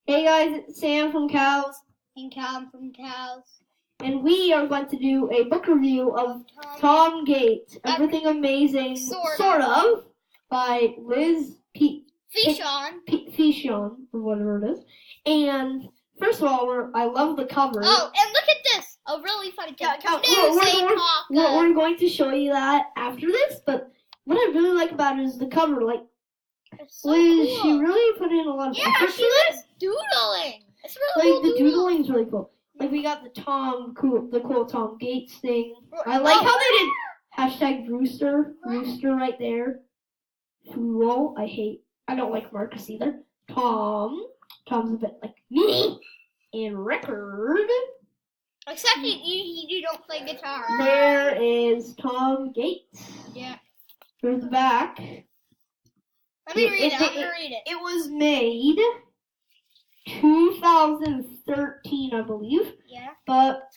Hey guys, it's Sam from Cows. And Callum from Cows. And we are going to do a book review of Tom Gates, Everything Amazing, sort of, by Liz Fishon, or whatever it is. And first of all, I love the cover. Oh, and look at this! A really funny thing. We're going to show you that after this, but what I really like about it is the cover. Like, it's so Liz, cool. she really put in a lot of effort. She was doodling. It's really like, cool. the doodling's really cool. Like, we got the cool Tom Gates thing. I like how they did hashtag Rooster right there. Cool. I don't like Marcus either. Tom's a bit like me. And Record. Except you don't play guitar. There is Tom Gates. Yeah. There's the back. Let me read it. I'm gonna read it. It was made 2013, I believe. Yeah. But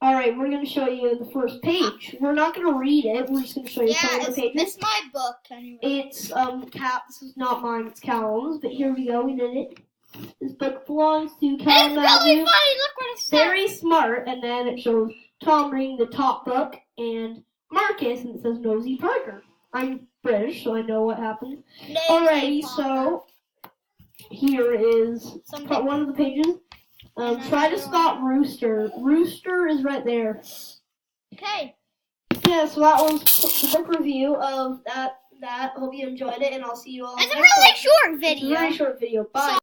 alright, we're gonna show you the first page. We're not gonna read it, we're just gonna show you some of the pages. It's my book anyway. It's this is not mine, it's Callum's, but here we go, we did it. This book belongs to Callum. It's really funny, look what it says. Very smart, and then it shows Tom reading the top book and Marcus, and it says Nosy Parker. I'm British, so I know what happens. Alrighty, so here is one of the pages. Try to spot Rooster. Rooster is right there. Okay. Yeah, so that was the book review of that. Hope you enjoyed it, and I'll see you all It's next a really time. short video. It's a very short video. Bye.